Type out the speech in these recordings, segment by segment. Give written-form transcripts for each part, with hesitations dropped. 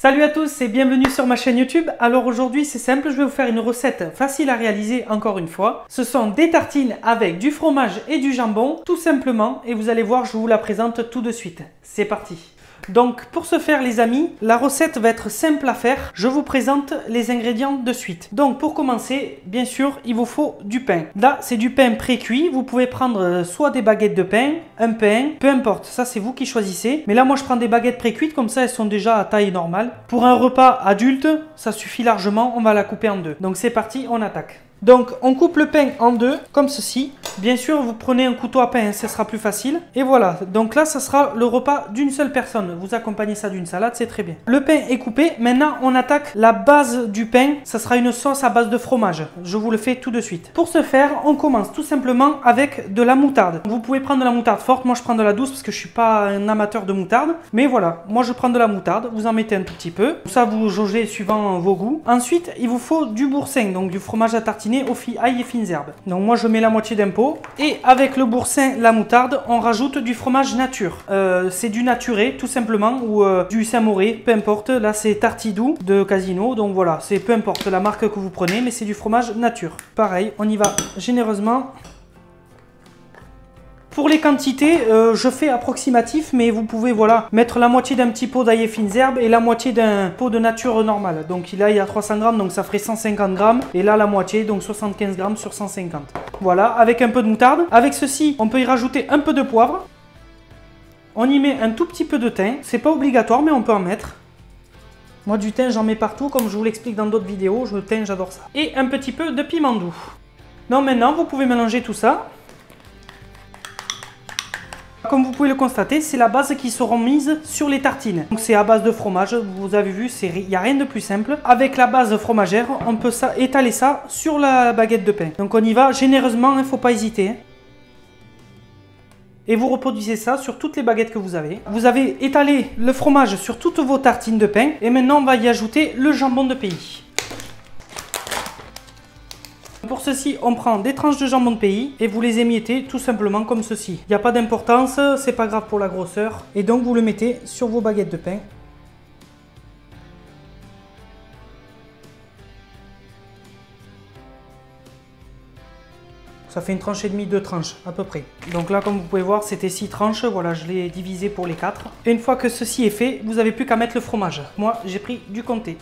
Salut à tous et bienvenue sur ma chaîne YouTube. Alors aujourd'hui c'est simple, je vais vous faire une recette facile à réaliser encore une fois. Ce sont des tartines avec du fromage et du jambon, tout simplement, et vous allez voir, je vous la présente tout de suite. C'est parti. Donc pour ce faire les amis, la recette va être simple à faire. Je vous présente les ingrédients de suite. Donc pour commencer, bien sûr, il vous faut du pain. Là, c'est du pain pré-cuit. Vous pouvez prendre soit des baguettes de pain, un pain, peu importe. Ça, c'est vous qui choisissez. Mais là, moi, je prends des baguettes pré-cuites. Comme ça, elles sont déjà à taille normale. Pour un repas adulte, ça suffit largement. On va la couper en deux. Donc c'est parti, on attaque. Donc on coupe le pain en deux, comme ceci. Bien sûr, vous prenez un couteau à pain, hein, ce sera plus facile. Et voilà, donc là, ça sera le repas d'une seule personne. Vous accompagnez ça d'une salade, c'est très bien. Le pain est coupé. Maintenant, on attaque la base du pain. Ça sera une sauce à base de fromage. Je vous le fais tout de suite. Pour ce faire, on commence tout simplement avec de la moutarde. Vous pouvez prendre de la moutarde forte. Moi, je prends de la douce parce que je suis pas un amateur de moutarde. Mais voilà, moi, je prends de la moutarde. Vous en mettez un tout petit peu. Ça, vous jaugez suivant vos goûts. Ensuite, il vous faut du boursin, donc du fromage à tartiner aux ail et fines herbes. Donc moi je mets la moitié d'un pot et avec le boursin, la moutarde, on rajoute du fromage nature. C'est du naturé tout simplement ou du Saint-Mauré, peu importe. Là c'est Tartidou de Casino, donc voilà, c'est peu importe la marque que vous prenez, mais c'est du fromage nature. Pareil, on y va généreusement. Pour les quantités, je fais approximatif, mais vous pouvez voilà mettre la moitié d'un petit pot d'ail et fines herbes et la moitié d'un pot de nature normale. Donc là il y a 300 grammes, donc ça ferait 150 grammes. Et là la moitié, donc 75 grammes sur 150. Voilà, avec un peu de moutarde. Avec ceci, on peut y rajouter un peu de poivre. On y met un tout petit peu de thym. C'est pas obligatoire, mais on peut en mettre. Moi du thym, j'en mets partout, comme je vous l'explique dans d'autres vidéos. Le thym, j'adore ça. Et un petit peu de piment doux. Donc maintenant, vous pouvez mélanger tout ça. Comme vous pouvez le constater, c'est la base qui sera mise sur les tartines. Donc c'est à base de fromage, vous avez vu, il n'y a rien de plus simple. Avec la base fromagère, on peut étaler ça sur la baguette de pain. Donc on y va généreusement, il ne faut pas hésiter. Et vous reproduisez ça sur toutes les baguettes que vous avez. Vous avez étalé le fromage sur toutes vos tartines de pain. Et maintenant, on va y ajouter le jambon de pays. Pour ceci, on prend des tranches de jambon de pays et vous les émiettez tout simplement comme ceci. Il n'y a pas d'importance, c'est pas grave pour la grosseur. Et donc vous le mettez sur vos baguettes de pain. Ça fait une tranche et demie, deux tranches à peu près. Donc là, comme vous pouvez voir, c'était 6 tranches. Voilà, je l'ai divisé pour les 4. Et une fois que ceci est fait, vous n'avez plus qu'à mettre le fromage. Moi, j'ai pris du comté.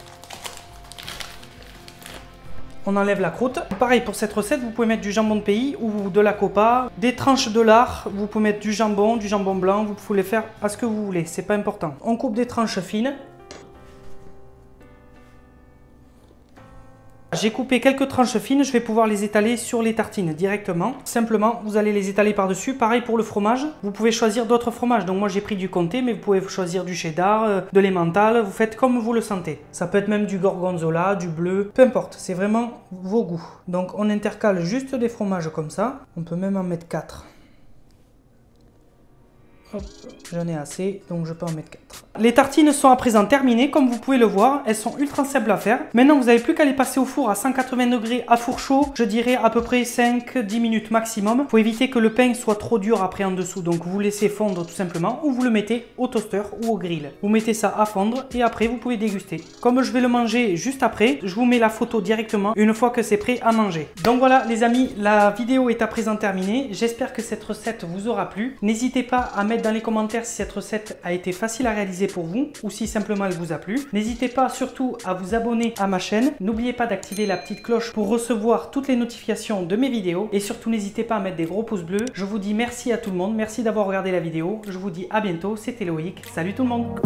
On enlève la croûte. Pareil, pour cette recette, vous pouvez mettre du jambon de pays ou de la copa, des tranches de lard, vous pouvez mettre du jambon blanc, vous pouvez faire à ce que vous voulez, c'est pas important. On coupe des tranches fines. J'ai coupé quelques tranches fines, je vais pouvoir les étaler sur les tartines directement. Simplement, vous allez les étaler par-dessus. Pareil pour le fromage, vous pouvez choisir d'autres fromages. Donc moi j'ai pris du comté, mais vous pouvez choisir du cheddar, de l'emmental, vous faites comme vous le sentez. Ça peut être même du gorgonzola, du bleu, peu importe, c'est vraiment vos goûts. Donc on intercale juste des fromages comme ça, on peut même en mettre 4. J'en ai assez, donc je peux en mettre 4. Les tartines sont à présent terminées, comme vous pouvez le voir, elles sont ultra simples à faire. Maintenant, vous n'avez plus qu'à les passer au four à 180 degrés à four chaud, je dirais à peu près 5-10 minutes maximum. Il faut éviter que le pain soit trop dur après en dessous, donc vous laissez fondre tout simplement, ou vous le mettez au toaster ou au grill. Vous mettez ça à fondre et après vous pouvez déguster. Comme je vais le manger juste après, je vous mets la photo directement une fois que c'est prêt à manger. Donc voilà les amis, la vidéo est à présent terminée. J'espère que cette recette vous aura plu. N'hésitez pas à mettre dans les commentaires si cette recette a été facile à réaliser pour vous ou si simplement elle vous a plu. N'hésitez pas surtout à vous abonner à ma chaîne. N'oubliez pas d'activer la petite cloche pour recevoir toutes les notifications de mes vidéos. Et surtout n'hésitez pas à mettre des gros pouces bleus. Je vous dis merci à tout le monde. Merci d'avoir regardé la vidéo. Je vous dis à bientôt. C'était Loïc. Salut tout le monde.